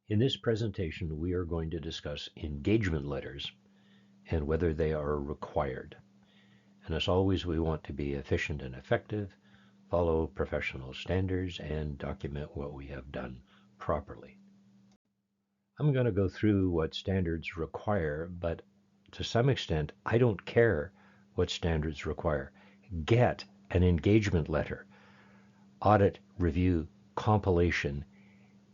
In this presentation, we are going to discuss engagement letters and whether they are required. And as always, we want to be efficient and effective, follow professional standards, and document what we have done properly. I'm going to go through what standards require, but to some extent, I don't care what standards require. Get an engagement letter, audit, review, compilation,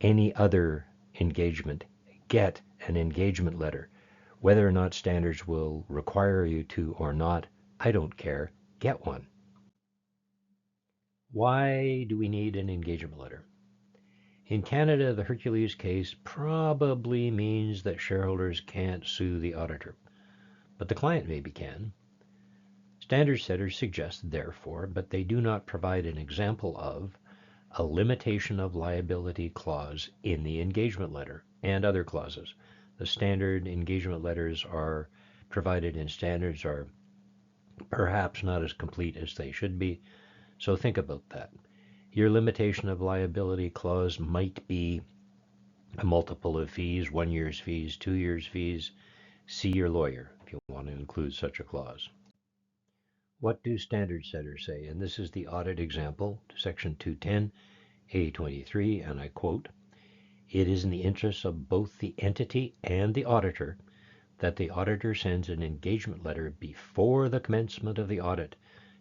any other engagement, get an engagement letter. Whether or not standards will require you to or not, I don't care. Get one. Why do we need an engagement letter? In Canada, the Hercules case probably means that shareholders can't sue the auditor, but the client maybe can. Standard setters suggest, therefore, but they do not provide an example of a limitation of liability clause in the engagement letter and other clauses. The standard engagement letters are provided in standards are perhaps not as complete as they should be, so think about that. Your limitation of liability clause might be a multiple of fees, 1 year's fees, 2 years' fees. See your lawyer if you want to include such a clause. What do standard setters say? And this is the audit example, section 210, A23, and I quote, "It is in the interests of both the entity and the auditor that the auditor sends an engagement letter before the commencement of the audit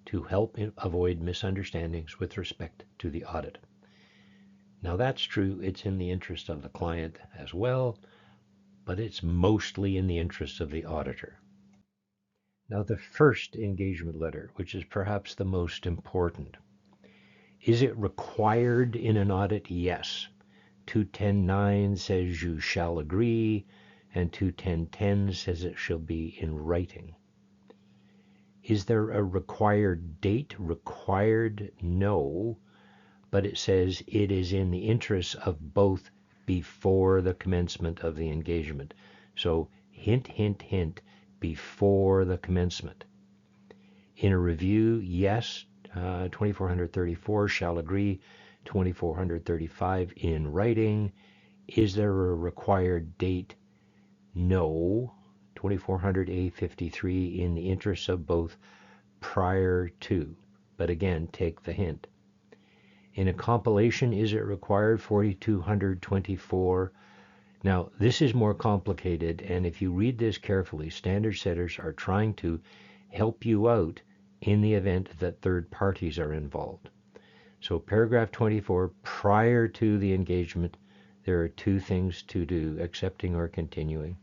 to help avoid misunderstandings with respect to the audit." Now that's true, it's in the interest of the client as well, but it's mostly in the interest of the auditor. Now the first engagement letter, which is perhaps the most important. Is it required in an audit? Yes. 210.9 says you shall agree, and 210.10 says it shall be in writing. Is there a required date? Required? No. But it says it is in the interest of both before the commencement of the engagement. So hint, hint, hint, before the commencement. In a review, yes, 2434 shall agree, 2435 in writing. Is there a required date? No. 2400A53 in the interests of both prior to. But again, take the hint. In a compilation, is it required? 4224. Now, this is more complicated, and if you read this carefully, standard setters are trying to help you out in the event that third parties are involved. So paragraph 24, prior to the engagement, there are two things to do, accepting or continuing.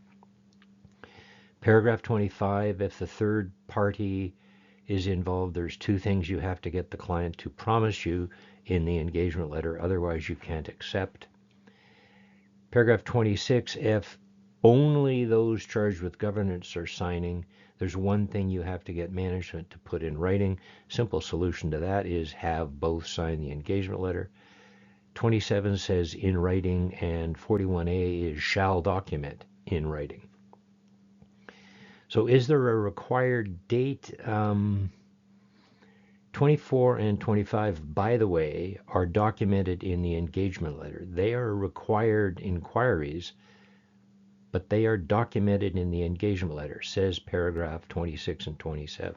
Paragraph 25, if the third party is involved, there's two things you have to get the client to promise you in the engagement letter, otherwise you can't accept. Paragraph 26, if only those charged with governance are signing, there's one thing you have to get management to put in writing. Simple solution to that is have both sign the engagement letter. 27 says in writing, and 41A is shall document in writing. So is there a required date? 24 and 25, by the way, are documented in the engagement letter. They are required inquiries, but they are documented in the engagement letter, says paragraph 26 and 27.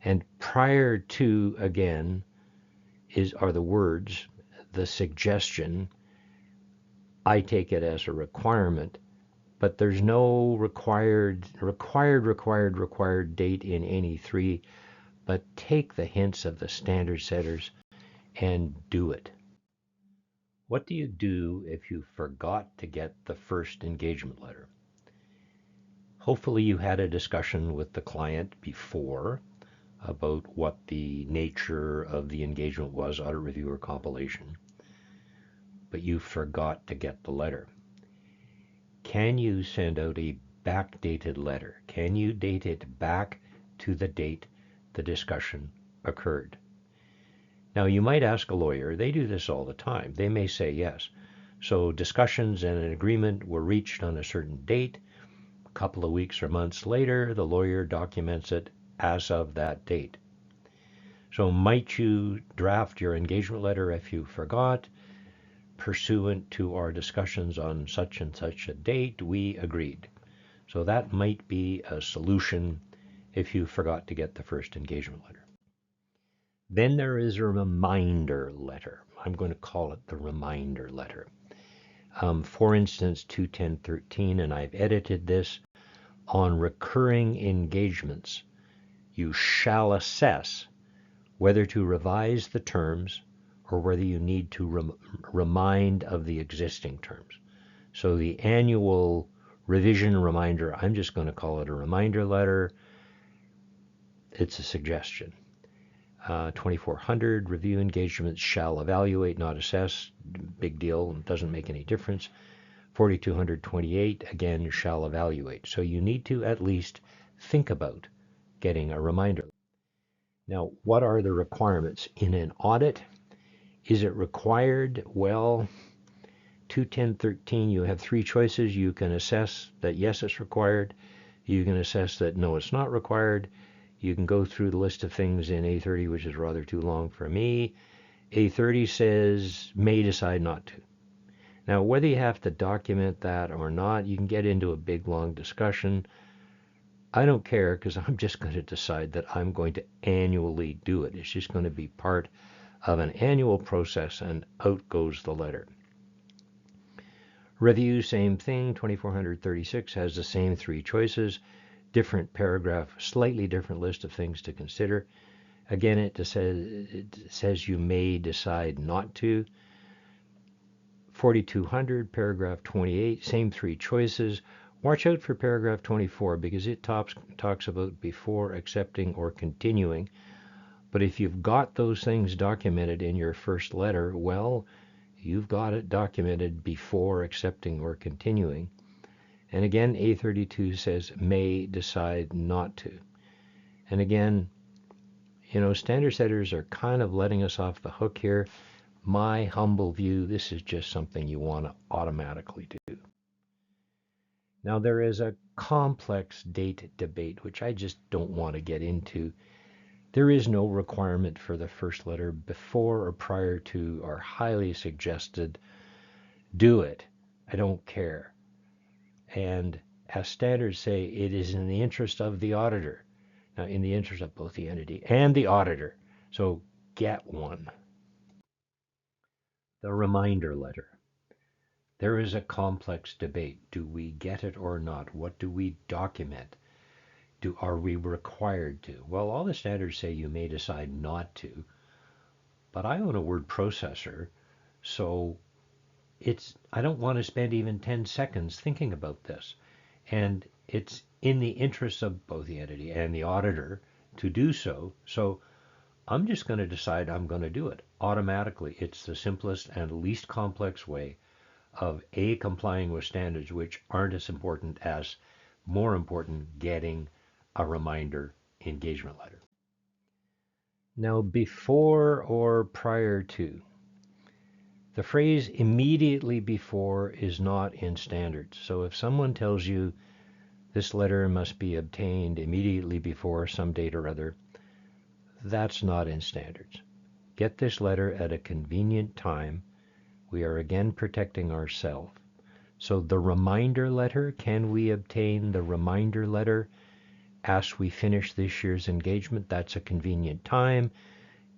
And prior to, again, are the words, the suggestion. I take it as a requirement, but there's no required date in any three, but take the hints of the standard setters and do it. What do you do if you forgot to get the first engagement letter? Hopefully you had a discussion with the client before about what the nature of the engagement was, audit, review, or compilation, but you forgot to get the letter. Can you send out a backdated letter? Can you date it back to the date the discussion occurred? Now you might ask a lawyer, they do this all the time. They may say yes. So discussions and an agreement were reached on a certain date. A couple of weeks or months later, the lawyer documents it as of that date. So might you draft your engagement letter if you forgot? pursuant to our discussions on such and such a date, we agreed. So that might be a solution if you forgot to get the first engagement letter. Then there is a reminder letter. I'm going to call it the reminder letter. For instance, 21013, and I've edited this, on recurring engagements, you shall assess whether to revise the terms or whether you need to remind of the existing terms. So the annual revision reminder, I'm just going to call it a reminder letter. It's a suggestion. 2400, review engagements shall evaluate, not assess. Big deal, doesn't make any difference. 4228, again, shall evaluate. So you need to at least think about getting a reminder. Now, what are the requirements in an audit? Is it required? Well, 21013, you have three choices. You can assess that yes, it's required. You can assess that no, it's not required. You can go through the list of things in A30, which is rather too long for me. A30 says may decide not to. Now, whether you have to document that or not, you can get into a big, long discussion. I don't care because I'm just going to decide that I'm going to annually do it. It's just going to be part of an annual process, and out goes the letter. Review, same thing. 2436 has the same three choices. Different paragraph, slightly different list of things to consider. Again, it says you may decide not to. 4200, paragraph 28, same three choices. Watch out for paragraph 24 because it talks about before accepting or continuing. But if you've got those things documented in your first letter, well, you've got it documented before accepting or continuing. And again, A32 says may decide not to. And again, standard setters are kind of letting us off the hook here. My humble view, this is just something you want to automatically do. Now, there is a complex date debate, which I just don't want to get into. There is no requirement for the first letter before or prior to or highly suggested. Do it. I don't care. And as standards say, it is in the interest of the auditor. Now, in the interest of both the entity and the auditor. So get one. The reminder letter. There is a complex debate. Do we get it or not? What do we document? Are we required to? Well, all the standards say you may decide not to, but I own a word processor, so I don't want to spend even 10 seconds thinking about this. And it's in the interest of both the entity and the auditor to do so. So I'm just going to decide I'm going to do it automatically. It's the simplest and least complex way of complying with standards, which aren't as important as, more important, getting a reminder engagement letter. Now, before or prior to. The phrase immediately before is not in standards. So if someone tells you this letter must be obtained immediately before some date or other, that's not in standards. Get this letter at a convenient time. We are again protecting ourselves. So the reminder letter, can we obtain the reminder letter as we finish this year's engagement? That's a convenient time.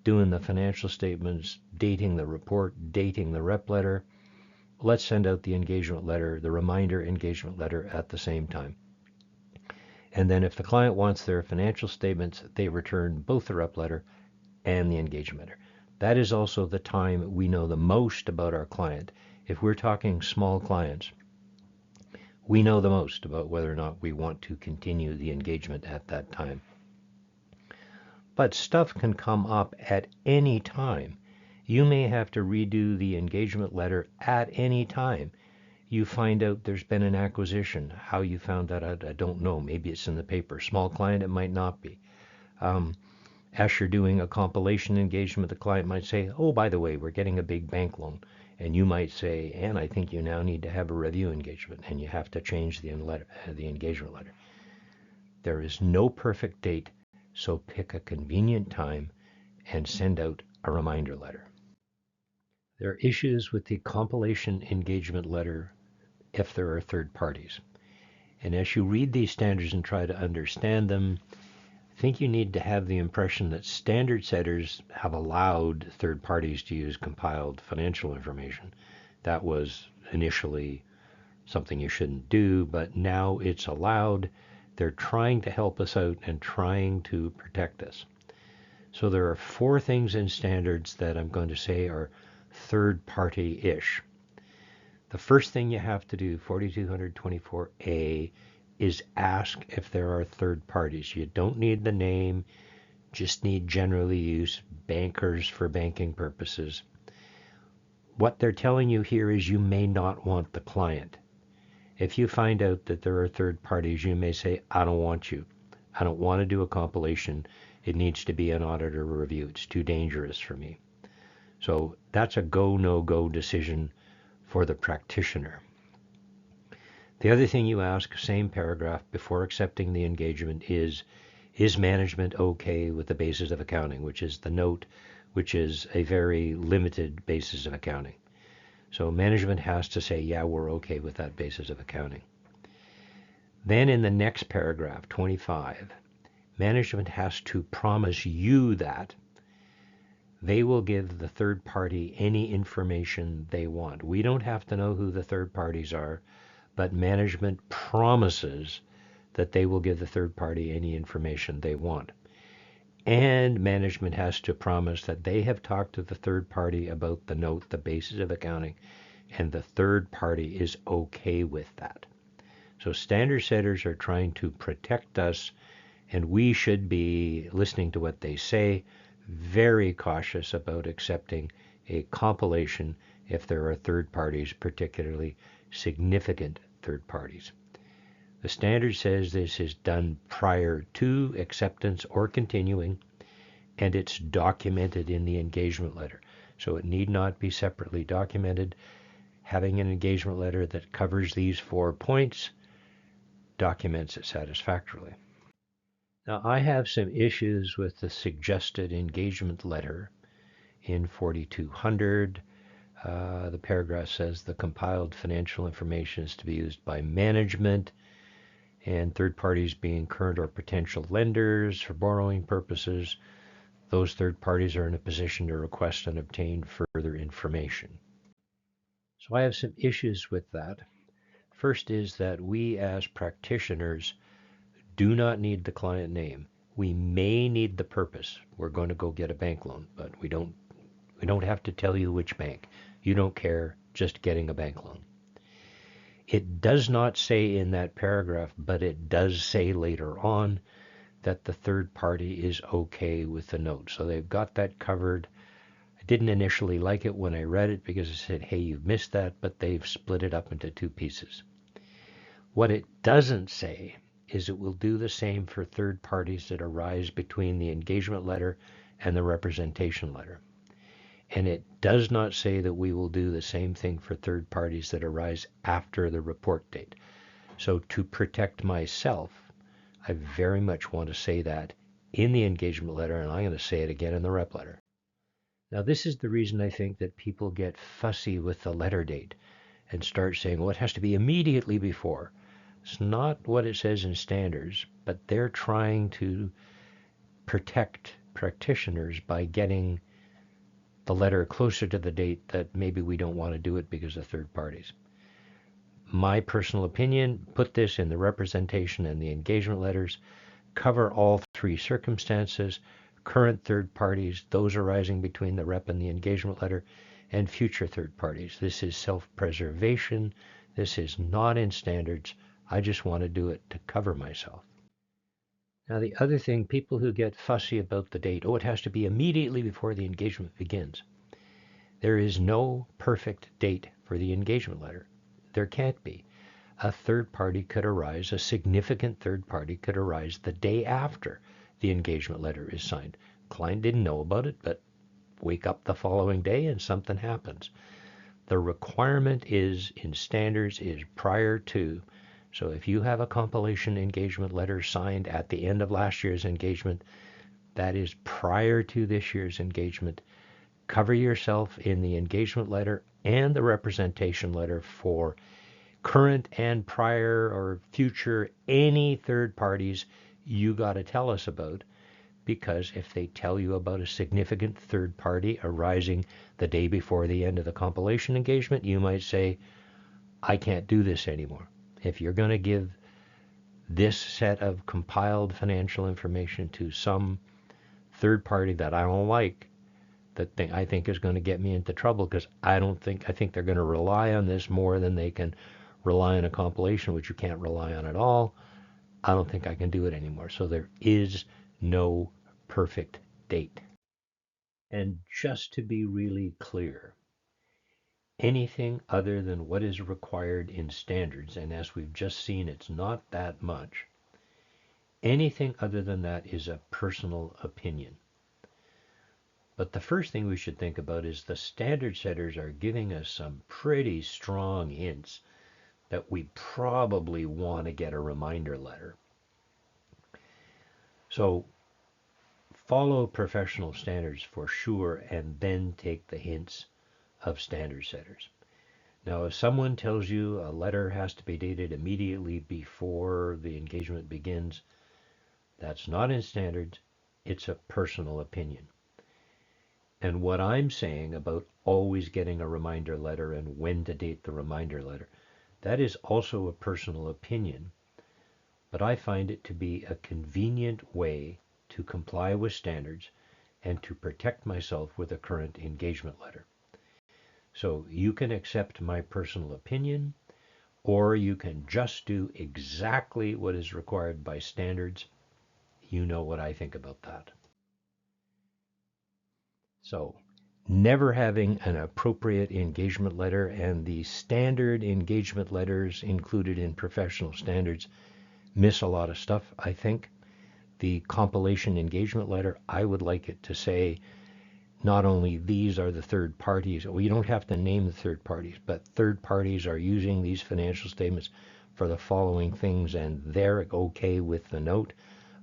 Doing the financial statements, dating the report, dating the rep letter. Let's send out the engagement letter, the reminder engagement letter at the same time. And then if the client wants their financial statements, they return both the rep letter and the engagement letter. That is also the time we know the most about our client. If we're talking small clients, we know the most about whether or not we want to continue the engagement at that time. But stuff can come up at any time. You may have to redo the engagement letter at any time. You find out there's been an acquisition. How you found that out, I don't know. Maybe it's in the paper. Small client, it might not be. As you're doing a compilation engagement, the client might say, oh, by the way, we're getting a big bank loan. And you might say, and I think you now need to have a review engagement, and you have to change the engagement letter. There is no perfect date, so pick a convenient time and send out a reminder letter. There are issues with the compilation engagement letter if there are third parties. And as you read these standards and try to understand them, I think you need to have the impression that standard setters have allowed third parties to use compiled financial information. That was initially something you shouldn't do, but now it's allowed. They're trying to help us out and trying to protect us. So there are 4 things in standards that I'm going to say are third-party-ish. The first thing you have to do, 4224A, is ask if there are third parties. You don't need the name, just need generally used bankers for banking purposes. What they're telling you here is you may not want the client. If you find out that there are third parties, you may say, I don't want you. I don't want to do a compilation. It needs to be an auditor review. It's too dangerous for me. So that's a go, no-go decision for the practitioner. The other thing you ask, same paragraph, before accepting the engagement is management okay with the basis of accounting, which is the note, which is a very limited basis of accounting. So management has to say, yeah, we're okay with that basis of accounting. Then in the next paragraph, 25, management has to promise you that they will give the third party any information they want. We don't have to know who the third parties are, but management promises that they will give the third party any information they want. And management has to promise that they have talked to the third party about the note, the basis of accounting, and the third party is okay with that. So standard setters are trying to protect us, and we should be listening to what they say, very cautious about accepting a compilation if there are third parties, particularly significant third parties. The standard says this is done prior to acceptance or continuing, and it's documented in the engagement letter. So it need not be separately documented. Having an engagement letter that covers these 4 points documents it satisfactorily. Now, I have some issues with the suggested engagement letter in 4200. The paragraph says the compiled financial information is to be used by management and third parties being current or potential lenders for borrowing purposes. Those third parties are in a position to request and obtain further information. So I have some issues with that. First is that we as practitioners do not need the client name. We may need the purpose. We're going to go get a bank loan, but we don't have to tell you which bank. You don't care, just getting a bank loan. It does not say in that paragraph, but it does say later on that the third party is okay with the note. So they've got that covered. I didn't initially like it when I read it because it said, hey, you've missed that, but they've split it up into 2 pieces. What it doesn't say is it will do the same for third parties that arise between the engagement letter and the representation letter. And it does not say that we will do the same thing for third parties that arise after the report date. So to protect myself, I very much want to say that in the engagement letter, and I'm going to say it again in the rep letter. Now, this is the reason I think that people get fussy with the letter date and start saying, well, it has to be immediately before. It's not what it says in standards, but they're trying to protect practitioners by getting the letter closer to the date that maybe we don't want to do it because of third parties. My personal opinion, put this in the representation and the engagement letters, cover all 3 circumstances, current third parties, those arising between the rep and the engagement letter, and future third parties. This is self-preservation. This is not in standards. I just want to do it to cover myself. Now, the other thing, people who get fussy about the date, it has to be immediately before the engagement begins. There is no perfect date for the engagement letter. There can't be. A third party could arise, a significant third party could arise the day after the engagement letter is signed. Client didn't know about it, but wake up the following day and something happens. The requirement is in standards is prior to. So if you have a compilation engagement letter signed at the end of last year's engagement, that is prior to this year's engagement. cover yourself in the engagement letter and the representation letter for current and prior or future any third parties you got to tell us about, because if they tell you about a significant third party arising the day before the end of the compilation engagement, you might say, I can't do this anymore. If you're going to give this set of compiled financial information to some third party that I don't like, that thing I think is going to get me into trouble, because I think they're going to rely on this more than they can rely on a compilation, which you can't rely on at all. I don't think I can do it anymore. So there is no perfect date. And just to be really clear, anything other than what is required in standards, and as we've just seen, it's not that much, anything other than that is a personal opinion. But the first thing we should think about is the standard setters are giving us some pretty strong hints that we probably want to get a reminder letter. So follow professional standards for sure, and then take the hints of standard setters. Now, if someone tells you a letter has to be dated immediately before the engagement begins, that's not in standards, it's a personal opinion. And what I'm saying about always getting a reminder letter and when to date the reminder letter, that is also a personal opinion, but I find it to be a convenient way to comply with standards and to protect myself with a current engagement letter. So you can accept my personal opinion, or you can just do exactly what is required by standards. You know what I think about that. So never having an appropriate engagement letter, and the standard engagement letters included in professional standards miss a lot of stuff, I think. The compilation engagement letter, I would like it to say not only these are the third parties, well, you don't have to name the third parties, but third parties are using these financial statements for the following things, and they're okay with the note.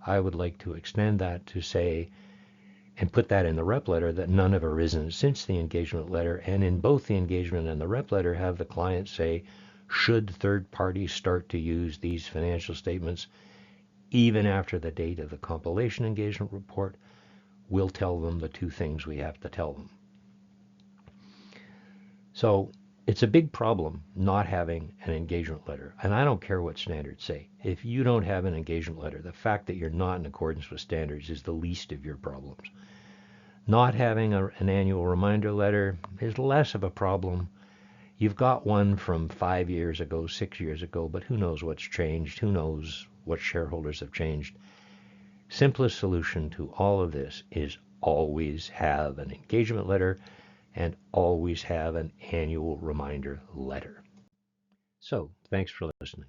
I would like to extend that to say, and put that in the rep letter, that none have arisen since the engagement letter, and in both the engagement and the rep letter have the client say, should third parties start to use these financial statements even after the date of the compilation engagement report, we'll tell them the two things we have to tell them. So it's a big problem not having an engagement letter. And I don't care what standards say. If you don't have an engagement letter, the fact that you're not in accordance with standards is the least of your problems. Not having an annual reminder letter is less of a problem. You've got one from 5 years ago, 6 years ago, but who knows what's changed? Who knows what shareholders have changed? Simplest solution to all of this is always have an engagement letter and always have an annual reminder letter. So, thanks for listening.